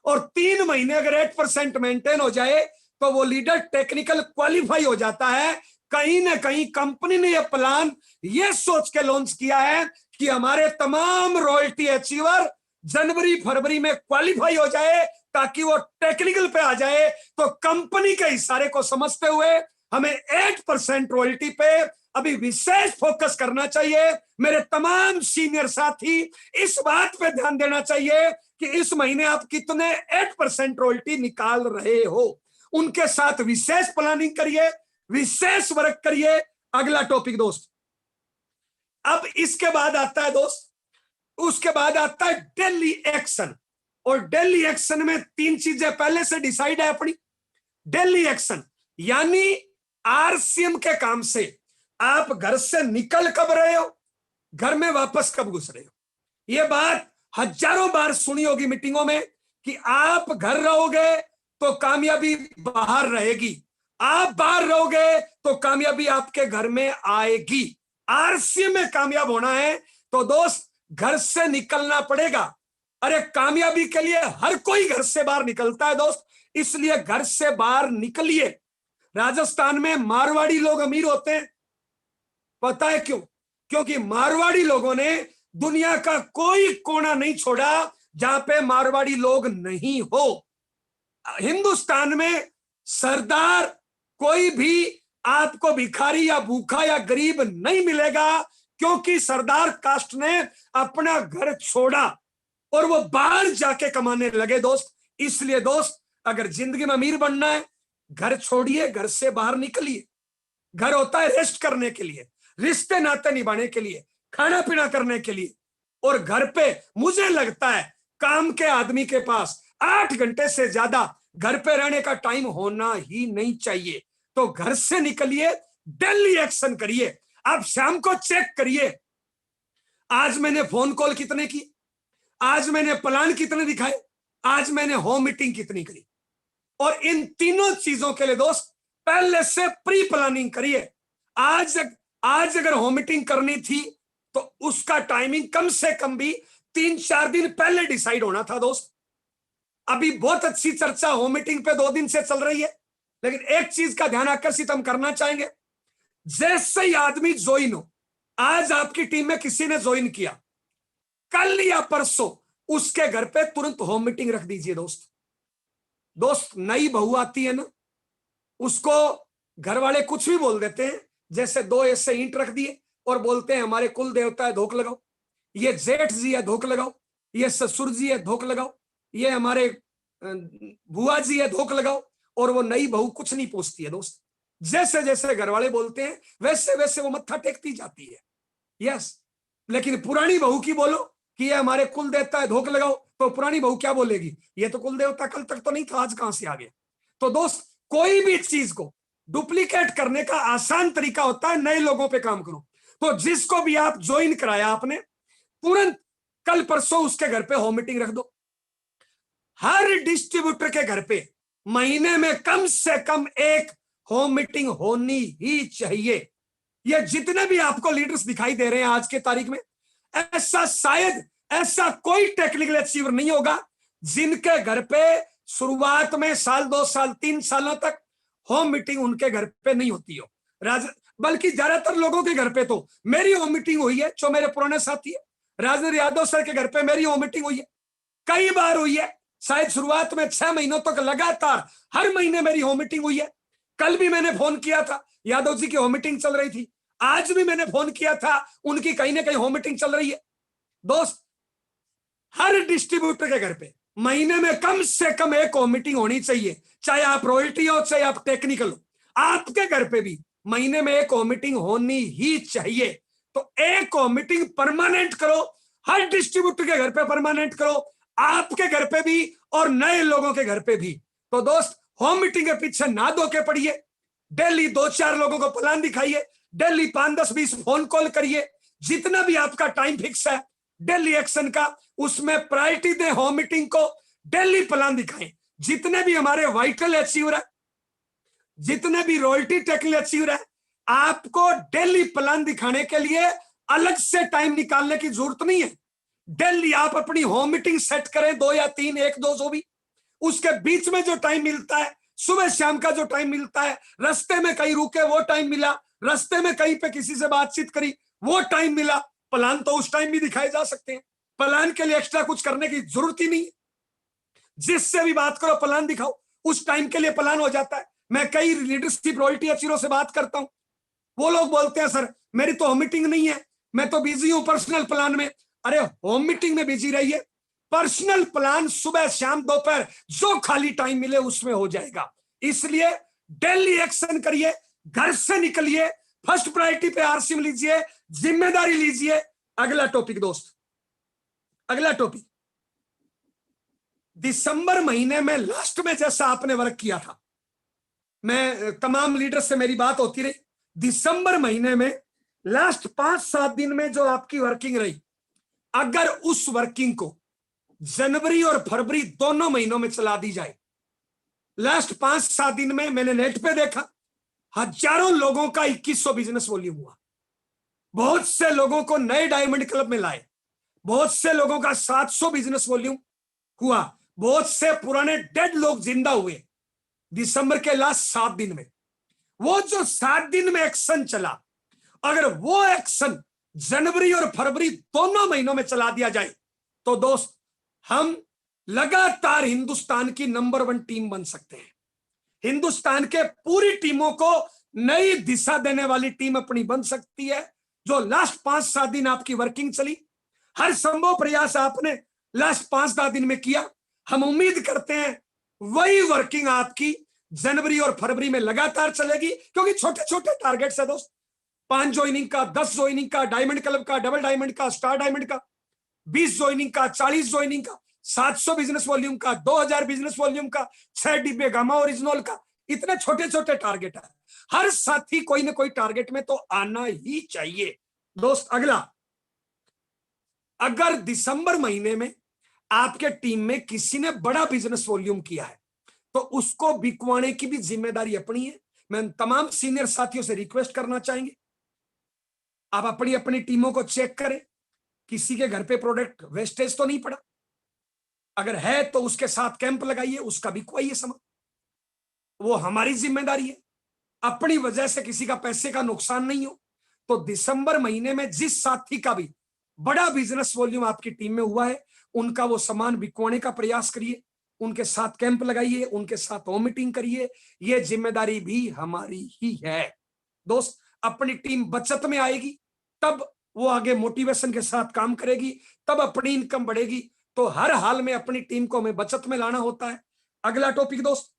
और 3 महीने अगर 8% मेंटेन हो जाए तो वो लीडर टेक्निकल क्वालिफाई हो जाता है। कहीं ना कहीं कंपनी ने यह प्लान ये सोच के लॉन्च किया है कि हमारे तमाम रॉयल्टी अचीवर जनवरी फरवरी में क्वालिफाई हो जाए, ताकि वो टेक्निकल पे आ जाए। तो कंपनी के इशारे को समझते हुए हमें 8% रॉयल्टी पे अभी विशेष फोकस करना चाहिए। मेरे तमाम सीनियर साथी इस बात पे ध्यान देना चाहिए कि इस महीने आप कितने 8% रॉयल्टी निकाल रहे हो, उनके साथ विशेष प्लानिंग करिए, विशेष वर्क करिए। अगला टॉपिक दोस्त, अब इसके बाद आता है दोस्त, उसके बाद आता है डेली एक्शन, और डेली एक्शन में 3 चीजें पहले से डिसाइड है अपनी। डेली एक्शन यानी आरसीएम के काम से आप घर से निकल कब रहे हो, घर में वापस कब घुस रहे हो। यह बात हजारों बार सुनी होगी मीटिंगों में कि आप घर रहोगे तो कामयाबी बाहर रहेगी, आप बाहर रहोगे तो कामयाबी आपके घर में आएगी। आरसीएम में कामयाब होना है तो दोस्त घर से निकलना पड़ेगा। अरे कामयाबी के लिए हर कोई घर से बाहर निकलता है दोस्त, इसलिए घर से बाहर निकलिए। राजस्थान में मारवाड़ी लोग अमीर होते हैं, पता है क्यों? क्योंकि मारवाड़ी लोगों ने दुनिया का कोई कोना नहीं छोड़ा जहां पे मारवाड़ी लोग नहीं हो। हिंदुस्तान में सरदार कोई भी आपको भिखारी या भूखा या गरीब नहीं मिलेगा, क्योंकि सरदार कास्ट ने अपना घर छोड़ा और वो बाहर जाके कमाने लगे दोस्त। इसलिए दोस्त अगर जिंदगी में अमीर बनना है, घर छोड़िए, घर से बाहर निकलिए। घर होता है रेस्ट करने के लिए, रिश्ते नाते निभाने के लिए, खाना पीना करने के लिए। और घर पे मुझे लगता है काम के आदमी के पास 8 घंटे से ज्यादा घर पे रहने का टाइम होना ही नहीं चाहिए। तो घर से निकलिए, डेली एक्शन करिए। आप शाम को चेक करिए, आज मैंने फोन कॉल कितने की, आज मैंने प्लान कितने दिखाए, आज मैंने होम मीटिंग कितनी करी। और इन तीनों चीजों के लिए दोस्त पहले से प्री प्लानिंग करिए। आज अगर होम मीटिंग करनी थी तो उसका टाइमिंग कम से कम भी 3-4 दिन पहले डिसाइड होना था दोस्त। अभी बहुत अच्छी चर्चा होम मीटिंग पे 2 दिन से चल रही है, लेकिन एक चीज का ध्यान आकर्षित हम करना चाहेंगे, जैसे ही आदमी ज्वाइन हो, आज आपकी टीम में किसी ने ज्वाइन किया, कल या परसों उसके घर पे तुरंत होम मीटिंग रख दीजिए दोस्त। नई बहू आती है ना, उसको घर वाले कुछ भी बोल देते हैं, जैसे 2 ऐसे ईंट रख दिए और बोलते हैं हमारे कुल देवता है, धोख लगाओ, ये जेठ जी है, धोख लगाओ, ये ससुर जी है, धोख लगाओ, ये हमारे बुआ जी है, धोख लगाओ। और वो नई बहू कुछ नहीं पूछती है दोस्त, जैसे जैसे घर वाले बोलते हैं वैसे वैसे वो मत्था टेकती जाती है। यस, लेकिन पुरानी बहू की बोलो कि ये हमारे कुल देवता है, धोख लगाओ, तो पुरानी बहू क्या बोलेगी, ये तो कुल देवता कल तक तो नहीं था, आज कहां से आ गया। तो दोस्त कोई भी चीज को डुप्लीकेट करने का आसान तरीका होता है नए लोगों पे काम करो। तो जिसको भी आप ज्वाइन कराया आपने, तुरंत कल परसों उसके घर पे होम मीटिंग रख दो। हर डिस्ट्रीब्यूटर के घर पे महीने में कम से कम एक होम मीटिंग होनी ही चाहिए। ये जितने भी आपको लीडर्स दिखाई दे रहे हैं आज के तारीख में, ऐसा शायद ऐसा कोई टेक्निकल अचीवर नहीं होगा जिनके घर पे शुरुआत में साल 2 साल 3 सालों तक होम मीटिंग उनके घर पे नहीं होती हो। बल्कि ज्यादातर लोगों के घर पे तो मेरी होम मीटिंग हुई है, जो मेरे पुराने साथी है राजेंद्र यादव सर के घर पे मेरी होम मीटिंग हुई है, कई बार हुई है। शायद शुरुआत में 6 महीनों तक लगातार हर महीने मेरी होम मीटिंग हुई है। कल भी मैंने फोन किया था, यादव जी की होम मीटिंग चल रही थी। आज भी मैंने फोन किया था, उनकी कहीं ना कहीं होम मीटिंग चल रही है। दोस्त, हर डिस्ट्रीब्यूटर के घर पे महीने में कम से कम एक होम मीटिंग होनी चाहिए, चाहे आप रॉयल्टी हो चाहे आप टेक्निकल हो। आपके घर पे भी महीने में एक होम मीटिंग होनी ही चाहिए। तो एक होम मीटिंग परमानेंट करो, हर डिस्ट्रीब्यूटर के घर पे परमानेंट करो, आपके घर पे भी और नए लोगों के घर पे भी। तो दोस्त, होम मीटिंग के पीछे ना धोखे पड़िए, डेली 2-4 लोगों को प्लान दिखाइए, डेली 5-10-20 फोन कॉल करिए, जितना भी आपका टाइम फिक्स है डेली एक्शन का, उसमें प्रायोरिटी दें होम मीटिंग को, डेली प्लान दिखाएं। जितने भी हमारे वाइटल अचीवर है, जितने भी रॉयल्टी टेक्निकल अचीवर है, आपको डेली प्लान दिखाने के लिए अलग से टाइम निकालने की जरूरत नहीं है। डेली आप अपनी होम मीटिंग सेट करें, 2 या 3, 1-2 जो भी, उसके बीच में जो टाइम मिलता है, सुबह शाम का जो टाइम मिलता है, रास्ते में कहीं रुके वो टाइम मिला, रास्ते में कहीं पे किसी से बातचीत करी वो टाइम मिला, प्लान तो उस टाइम भी दिखाए जा सकते हैं। प्लान के लिए एक्स्ट्रा कुछ करने की जरूरत ही नहीं है। जिससे भी बात करो प्लान दिखाओ, उस टाइम के लिए प्लान हो जाता है। मैं कई लीडरशिप रॉयल्टी अचीवरों से बात करता हूं, वो लोग बोलते हैं सर मेरी तो होम मीटिंग नहीं है, मैं तो बिजी हूं पर्सनल प्लान में। अरे होम मीटिंग में बिजी रहिए, पर्सनल प्लान सुबह शाम दोपहर जो खाली टाइम मिले उसमें हो जाएगा। इसलिए डेली एक्शन करिए, घर से निकलिए, फर्स्ट प्रायोरिटी पे आरसीएम लीजिए, जिम्मेदारी लीजिए। अगला टॉपिक दोस्त, अगला टॉपिक, दिसंबर महीने में लास्ट में जैसा आपने वर्क किया था, मैं तमाम लीडर से मेरी बात होती रही, दिसंबर महीने में लास्ट 5-7 दिन में जो आपकी वर्किंग रही, अगर उस वर्किंग को जनवरी और फरवरी दोनों महीनों में चला दी जाए, लास्ट 5-7 दिन में मैंने नेट पे देखा हजारों लोगों का 2100 बिजनेस वॉल्यूम हुआ, बहुत से लोगों को नए डायमंड क्लब में लाए, बहुत से लोगों का 700 बिजनेस वॉल्यूम हुआ, बहुत से पुराने डेड लोग जिंदा हुए दिसंबर के लास्ट 7 दिन में। वो जो 7 दिन में एक्शन चला, अगर वो एक्शन जनवरी और फरवरी दोनों महीनों में चला दिया जाए तो दोस्त हम लगातार हिंदुस्तान की नंबर 1 टीम बन सकते हैं। हिंदुस्तान के पूरी टीमों को नई दिशा देने वाली टीम अपनी बन सकती है। जो लास्ट 5-7 दिन आपकी वर्किंग चली, हर संभव प्रयास आपने लास्ट 5-7 दिन में किया, हम उम्मीद करते हैं वही वर्किंग आपकी जनवरी और फरवरी में लगातार चलेगी, क्योंकि छोटे छोटे टारगेट्स है दोस्त, 5 ज्वाइनिंग का, 10 ज्वाइनिंग का, डायमंड क्लब का, डबल डायमंड का, स्टार डायमंड का, 20 ज्वाइनिंग का, 40 ज्वाइनिंग का, 700 बिजनेस वॉल्यूम का, 2000 बिजनेस वॉल्यूम का, 6 डिब्बे गामा ओरिजिनल का। इतने छोटे छोटे टारगेट है, हर साथी कोई ना कोई टारगेट में तो आना ही चाहिए। दोस्त अगला, अगर दिसंबर महीने में आपके टीम में किसी ने बड़ा बिजनेस वॉल्यूम किया है तो उसको बिकवाने की भी जिम्मेदारी अपनी है। मैं तमाम सीनियर साथियों से रिक्वेस्ट करना चाहेंगे, आप अपनी अपनी टीमों को चेक करें, किसी के घर पे प्रोडक्ट वेस्टेज तो नहीं पड़ा, अगर है तो उसके साथ कैंप लगाइए, उसका बिकवाइए सामान, वो हमारी जिम्मेदारी है। अपनी वजह से किसी का पैसे का नुकसान नहीं हो। तो दिसंबर महीने में जिस साथी का भी बड़ा बिजनेस वॉल्यूम आपकी टीम में हुआ है, उनका वो सामान बिकवाने का प्रयास करिए, उनके साथ कैंप लगाइए, उनके साथ होम मीटिंग करिए, ये जिम्मेदारी भी हमारी ही है। दोस्त, अपनी टीम बचत में आएगी तब वो आगे मोटिवेशन के साथ काम करेगी, तब अपनी इनकम बढ़ेगी। तो हर हाल में अपनी टीम को हमें बचत में लाना होता है। अगला टॉपिक दोस्त,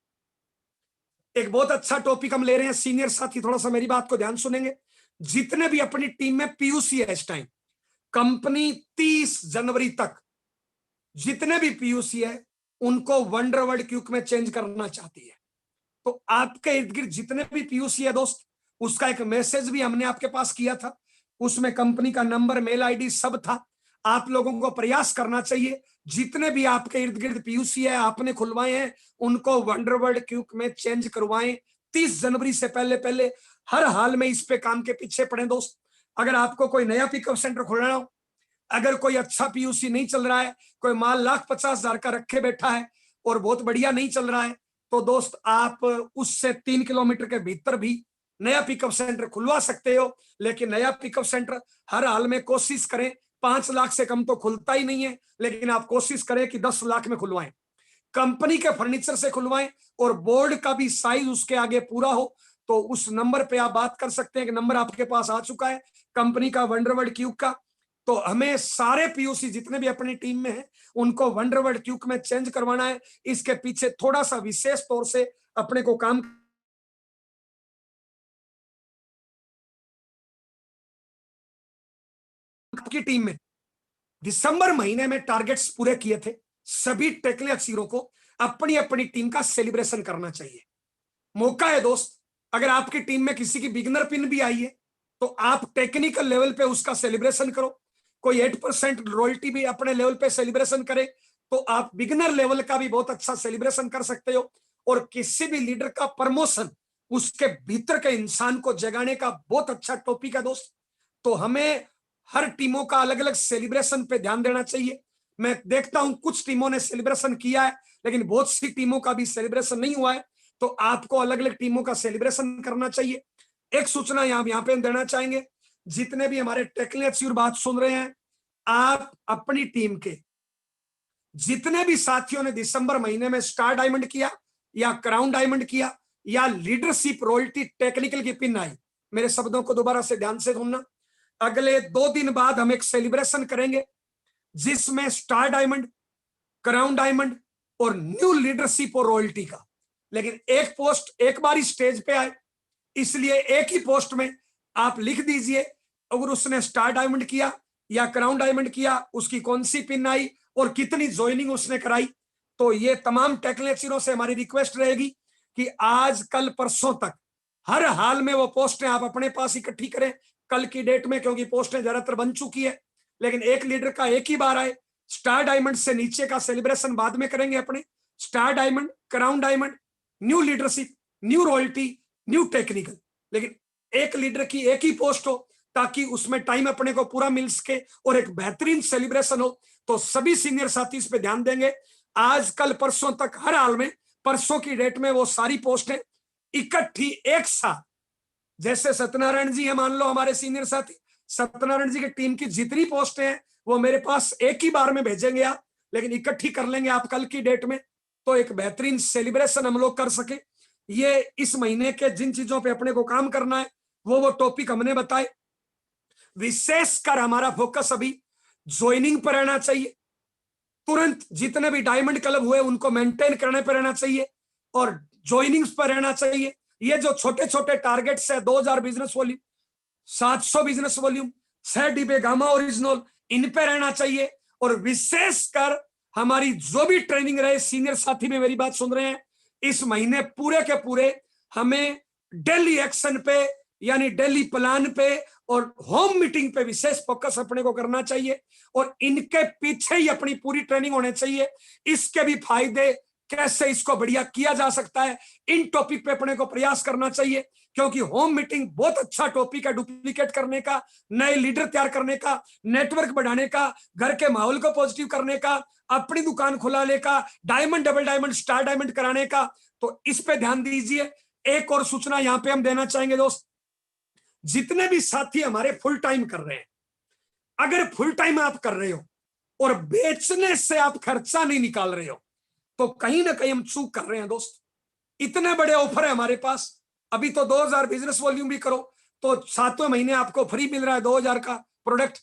एक बहुत अच्छा टॉपिक हम ले रहे हैं, सीनियर साथी थोड़ा सा मेरी बात को ध्यान सुनेंगे। जितने भी अपनी टीम में पीयूसी है इस टाइम, कंपनी 30 जनवरी तक जितने भी पीयूसी है उनको वंडरवर्ल्ड क्यूक में चेंज करना चाहती है। तो आपके इर्द गिर्द जितने भी पीयूसी है दोस्त, उसका एक मैसेज भी हमने आपके पास किया था, उसमें कंपनी का नंबर, मेल आईडी सब था। आप लोगों को प्रयास करना चाहिए, जितने भी आपके इर्द गिर्द पीयूसी है आपने खुलवाए हैं, उनको वंडरवर्ल्ड क्यूक में चेंज करवाएं। 30 जनवरी से पहले पहले हर हाल में इस पे काम के पीछे पड़े दोस्त। अगर आपको कोई नया पिकअप सेंटर खोलना हो, अगर कोई अच्छा पीयूसी नहीं चल रहा है, कोई माल 1,50,000 का रखे बैठा है और बहुत बढ़िया नहीं चल रहा है, तो दोस्त आप उससे 3 किलोमीटर के भीतर भी नया पिकअप सेंटर खुलवा सकते हो। लेकिन नया पिकअप सेंटर हर हाल में कोशिश करें, 5 लाख से कम तो खुलता ही नहीं है, लेकिन आप कोशिश करें कि 10 लाख में खुलवाएं, कंपनी के फर्नीचर से खुलवाएं और बोर्ड का भी साइज उसके आगे पूरा हो। तो उस नंबर पे आप बात कर सकते हैं कि नंबर आपके पास आ चुका है कंपनी का, वंडरवर्ल्ड क्यूब का। तो हमें सारे पीयूसी जितने भी अपनी टीम में हैं उनको वंडरवर्ल्ड क्यूब में चेंज करवाना है। इसके पीछे थोड़ा सा विशेष तौर से अपने को काम की टीम में दिसंबर महीने में टारगेट्स पूरे किए थे। सभी टेक्निकल अफसरों को अपनी अपनी टीम का सेलिब्रेशन करना चाहिए। मौका है दोस्त, अगर आपकी टीम में किसी की बिगनर पिन भी आई है तो आप टेक्निकल लेवल पे उसका सेलिब्रेशन करो। कोई 8% रॉयल्टी भी अपने लेवल पे सेलिब्रेशन करे तो आप बिगनर लेवल का भी बहुत अच्छा सेलिब्रेशन कर सकते हो। और किसी भी लीडर का प्रमोशन उसके भीतर के इंसान को जगाने का बहुत अच्छा टॉपिक है दोस्त। तो हमें हर टीमों का अलग अलग सेलिब्रेशन पे ध्यान देना चाहिए। मैं देखता हूं कुछ टीमों ने सेलिब्रेशन किया है, लेकिन बहुत सी टीमों का भी सेलिब्रेशन नहीं हुआ है, तो आपको अलग अलग टीमों का सेलिब्रेशन करना चाहिए। एक सूचना यहाँ पे हम देना चाहेंगे, जितने भी हमारे टेक्निकल बात सुन रहे हैं, आप अपनी टीम के जितने भी साथियों ने दिसंबर महीने में स्टार डायमंड किया या क्राउन डायमंड किया या लीडरशिप रॉयल्टी टेक्निकल की पिन आई, मेरे शब्दों को दोबारा से ध्यान से सुनना। अगले 2 दिन बाद हम एक सेलिब्रेशन करेंगे जिसमें स्टार डायमंड, क्राउन डायमंड और न्यू लीडरशिप और रॉयल्टी का, लेकिन एक पोस्ट एक बार ही स्टेज पे आए, इसलिए एक ही पोस्ट में आप लिख दीजिए अगर उसने स्टार डायमंड किया या क्राउन डायमंड किया, उसकी कौन सी पिन आई और कितनी ज्वाइनिंग उसने कराई। तो ये तमाम टेक्निकल से हमारी रिक्वेस्ट रहेगी कि आज कल परसों तक हर हाल में वो पोस्टें आप अपने पास इकट्ठी करें कल की डेट में, क्योंकि पोस्टें ज्यादातर बन चुकी है। लेकिन एक लीडर का एक ही बार आए, स्टार डायमंड से नीचे का सेलिब्रेशन बाद में करेंगे अपने, star diamond, crown diamond, new leadership, new royalty, new technical, लेकिन एक लीडर की एक ही पोस्ट हो ताकि उसमें टाइम अपने को पूरा मिल सके और एक बेहतरीन सेलिब्रेशन हो। तो सभी सीनियर साथी इस पे ध्यान देंगे। आज कल परसों तक हर हाल में परसों की डेट में वो सारी पोस्टें इकट्ठी एक साथ, जैसे सत्यनारायण जी है मान लो हमारे सीनियर साथी, सत्यनारायण जी की टीम की जितनी पोस्टें हैं वो मेरे पास एक ही बार में भेजेंगे आप, लेकिन इकट्ठी कर लेंगे आप कल की डेट में, तो एक बेहतरीन सेलिब्रेशन हम लोग कर सके। ये इस महीने के जिन चीजों पे अपने को काम करना है वो टॉपिक हमने बताए। विशेषकर हमारा फोकस अभी ज्वाइनिंग पर रहना चाहिए, तुरंत जितने भी डायमंड क्लब हुए उनको मेंटेन करने पर रहना चाहिए और ज्वाइनिंग्स पर रहना चाहिए। ये जो छोटे छोटे टारगेट्स है, 2000 बिजनेस वॉल्यूम, 700 बिजनेस वॉल्यूम, 6 डिब्बे गामा ओरिजिनल, इन पे रहना चाहिए। और विशेषकर हमारी जो भी ट्रेनिंग रहे, सीनियर साथी में मेरी बात सुन रहे हैं, इस महीने पूरे के पूरे हमें डेली एक्शन पे यानी डेली प्लान पे और होम मीटिंग पे विशेष फोकस अपने को करना चाहिए और इनके पीछे ही अपनी पूरी ट्रेनिंग होनी चाहिए। इसके भी फायदे, कैसे इसको बढ़िया किया जा सकता है, इन टॉपिक पे अपने को प्रयास करना चाहिए, क्योंकि होम मीटिंग बहुत अच्छा टॉपिक है डुप्लीकेट करने का, नए लीडर तैयार करने का, नेटवर्क बढ़ाने का, घर के माहौल को पॉजिटिव करने का, अपनी दुकान खुलाने का, diamond, double diamond, star diamond कराने का। तो इस पे ध्यान दीजिए। एक और सूचना यहां पे हम देना चाहेंगे दोस्त, जितने भी साथी हमारे फुल टाइम कर रहे हैं, अगर फुल टाइम आप कर रहे हो और बेचने से आप खर्चा नहीं निकाल रहे हो तो कहीं ना कहीं हम चूक कर रहे हैं दोस्त। इतने बड़े ऑफर है हमारे पास, अभी तो 2000 बिजनेस वॉल्यूम भी करो तो 7वें महीने आपको फ्री मिल रहा है 2000 का प्रोडक्ट।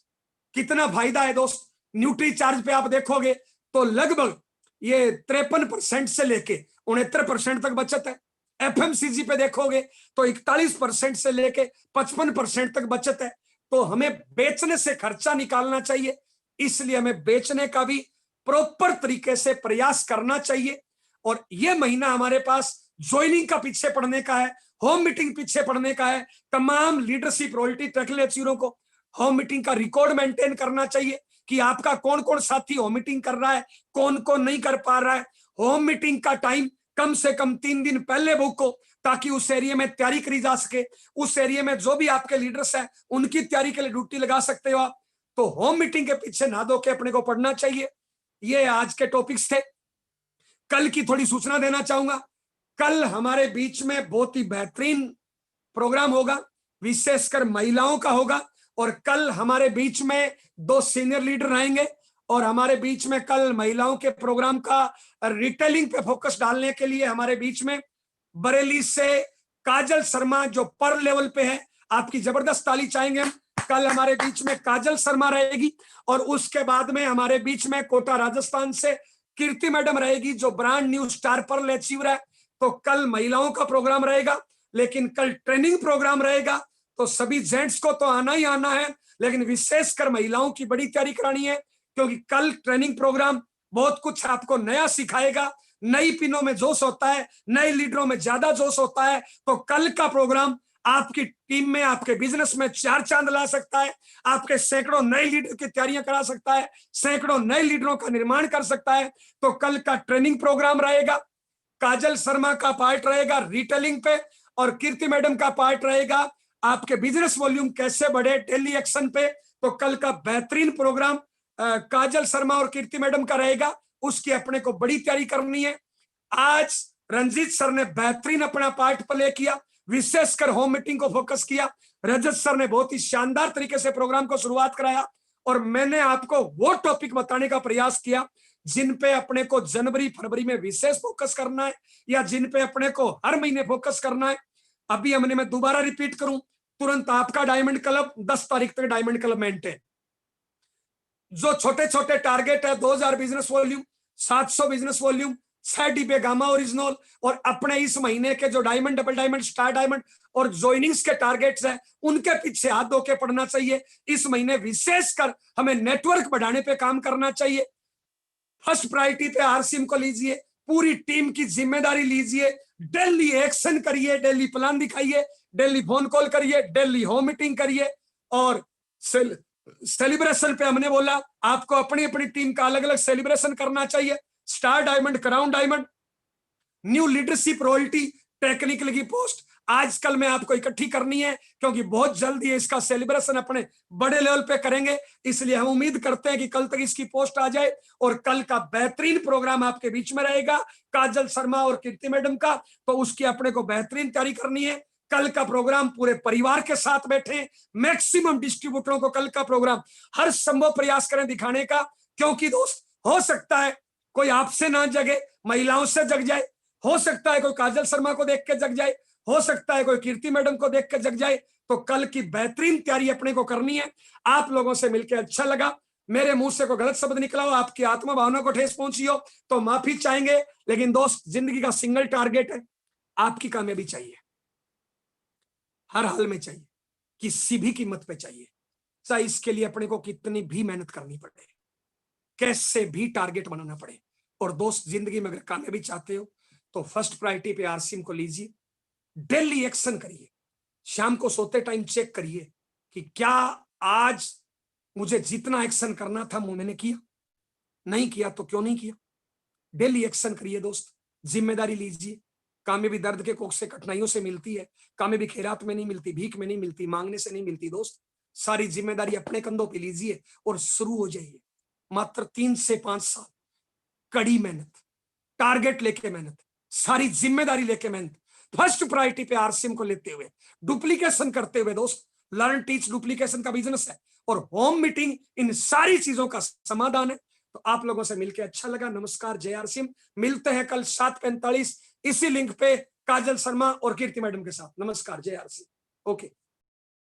कितना फायदा है दोस्त। न्यूट्री चार्ज पे आप देखोगे तो लगभग ये 53% से लेके 69% तक बचत है। एफएमसीजी पे देखोगे तो 41% से लेके 55% तक बचत है। तो हमें बेचने से खर्चा निकालना चाहिए, इसलिए हमें बेचने का भी प्रॉपर तरीके से प्रयास करना चाहिए। और यह महीना हमारे पास ज्वाइनिंग का पीछे पड़ने का है, होम मीटिंग पीछे पड़ने का है। तमाम लीडरशिप रॉयल्टी टेक्निकल को होम मीटिंग का रिकॉर्ड मेंटेन करना चाहिए, कि आपका कौन कौन साथी होम मीटिंग कर रहा है, कौन कौन नहीं कर पा रहा है। होम मीटिंग का टाइम कम से कम 3 दिन पहले बुक हो, ताकि उस एरिया में तैयारी करी जा सके। उस एरिया में जो भी आपके लीडर्स हैं उनकी तैयारी के लिए ड्यूटी लगा सकते हो आप। तो होम मीटिंग के पीछे ना दो के अपने को पढ़ना चाहिए। ये आज के टॉपिक्स थे। कल की थोड़ी सूचना देना चाहूंगा। कल हमारे बीच में बहुत ही बेहतरीन प्रोग्राम होगा, विशेषकर महिलाओं का होगा। और कल हमारे बीच में 2 सीनियर लीडर आएंगे और हमारे बीच में कल महिलाओं के प्रोग्राम का रिटेलिंग पे फोकस डालने के लिए हमारे बीच में बरेली से काजल शर्मा, जो पर लेवल पे है, आपकी जबरदस्त ताली चाहेंगे हम। कल हमारे बीच में काजल शर्मा रहेगी और उसके बाद में हमारे बीच में कोटा राजस्थान से कीर्ति मैडम रहेगी, जो brand new star pearl achiever है। तो कल महिलाओं का प्रोग्राम रहेगा, लेकिन कल ट्रेनिंग प्रोग्राम रहेगा। तो सभी जेंट्स को तो आना ही आना है, लेकिन विशेषकर महिलाओं की बड़ी तैयारी करानी है, क्योंकि कल ट्रेनिंग प्रोग्राम बहुत कुछ आपको नया सिखाएगा। नई पिनों में जोश होता है, नए लीडरों में ज्यादा जोश होता है। तो कल का प्रोग्राम आपकी टीम में, आपके बिजनेस में 4 चांद ला सकता है। आपके सैकड़ों नए लीडर की तैयारियां करा सकता है, सैकड़ों नए लीडरों का निर्माण कर सकता है। तो कल का ट्रेनिंग प्रोग्राम रहेगा। काजल शर्मा का पार्ट रहेगा रिटेलिंग पे और कीर्ति मैडम का पार्ट रहेगा आपके बिजनेस वॉल्यूम कैसे बढ़े, डेली एक्शन पे। तो कल का बेहतरीन प्रोग्राम काजल शर्मा और कीर्ति मैडम का रहेगा। उसकी अपने को बड़ी तैयारी करनी है। आज रंजीत सर ने बेहतरीन अपना पार्ट प्ले किया, विशेषकर होम मीटिंग को फोकस किया। रजत सर ने बहुत ही शानदार तरीके से प्रोग्राम को शुरुआत कराया और मैंने आपको वो टॉपिक बताने का प्रयास किया जिन पे अपने को जनवरी फरवरी में विशेष फोकस करना है, या जिन पे अपने को हर महीने फोकस करना है। अभी हमने, मैं दोबारा रिपीट करूं, तुरंत आपका डायमंड क्लब 10 तारीख तक डायमंड क्लब मेंटेन। जो छोटे छोटे टारगेट है, 2000 बिजनेस वॉल्यूम, 700 बिजनेस वॉल्यूम, 6 डिब्बे गामा ओरिजिनल, और अपने इस महीने के जो diamond, double diamond, star diamond और ज्वाइनिंग्स के टारगेट्स हैं, उनके पीछे हाथ धो के पड़ना चाहिए। इस महीने विशेषकर हमें नेटवर्क बढ़ाने पे काम करना चाहिए। फर्स्ट प्रायोरिटी पे आरसीएम को लीजिए, पूरी टीम की जिम्मेदारी लीजिए, डेली एक्शन करिए, डेली प्लान दिखाइए, डेली फोन कॉल करिए, डेली होम मीटिंग करिए। और सेलिब्रेशन पे हमने बोला आपको अपनी अपनी टीम का अलग अलग सेलिब्रेशन करना चाहिए। Star diamond, crown diamond, new leadership royalty, technical की पोस्ट आजकल में आपको इकट्ठी करनी है, क्योंकि बहुत जल्दी इसका सेलिब्रेशन अपने बड़े लेवल पे करेंगे। इसलिए हम उम्मीद करते हैं कि कल तक इसकी पोस्ट आ जाए और कल का बेहतरीन प्रोग्राम आपके बीच में रहेगा काजल शर्मा और कीर्ति मैडम का। तो उसकी अपने को बेहतरीन तैयारी करनी है। कल का प्रोग्राम पूरे परिवार के साथ बैठे, मैक्सिमम डिस्ट्रीब्यूटरों को कल का प्रोग्राम हर संभव प्रयास करें दिखाने का, क्योंकि दोस्त हो सकता है कोई आपसे ना जगे, महिलाओं से जग जाए, हो सकता है कोई काजल शर्मा को देख के जग जाए, हो सकता है कोई कीर्ति मैडम को देख के जग जाए। तो कल की बेहतरीन तैयारी अपने को करनी है। आप लोगों से मिलकर अच्छा लगा। मेरे मुंह से कोई गलत शब्द निकला हो, आपकी आत्मा भावना को ठेस पहुंची हो, तो माफी चाहेंगे। लेकिन दोस्त, जिंदगी का सिंगल टारगेट है, आपकी कामयाबी चाहिए, हर हाल में चाहिए, किसी भी कीमत पे चाहिए, चाहे इसके लिए अपने को कितनी भी मेहनत करनी पड़े, कैसे भी टारगेट बनाना पड़े। और दोस्त, जिंदगी में अगर कामयाबी चाहते हो तो फर्स्ट प्रायोरिटी पे आरसीएम को लीजिए, डेली एक्शन करिए, शाम को सोते टाइम चेक करिए कि क्या आज मुझे जितना एक्शन करना था वो मैंने किया, नहीं किया तो क्यों नहीं किया। डेली एक्शन करिए दोस्त, जिम्मेदारी लीजिए। कामयाबी दर्द के कोख से, कठिनाइयों से मिलती है। कामयाबी खैरात में नहीं मिलती, भीख में नहीं मिलती, मांगने से नहीं मिलती। दोस्त, सारी जिम्मेदारी अपने कंधों पे लीजिए और शुरू हो जाइए। मात्र 3 से 5 साल, कड़ी मेहनत, टारगेट लेके मेहनत, सारी जिम्मेदारी लेके मेहनत, फर्स्ट प्रायोरिटी पे आरसीएम को लेते हुए, डुप्लीकेशन करते हुए। दोस्त, लर्न टीच डुप्लीकेशन का बिजनेस है और होम मीटिंग इन सारी चीजों का समाधान है। तो आप लोगों से मिलकर अच्छा लगा। नमस्कार, जय आरसीएम। मिलते हैं कल 7:45 इसी लिंक पे काजल शर्मा और कीर्ति मैडम के साथ। नमस्कार, जय आरसीएम। ओके।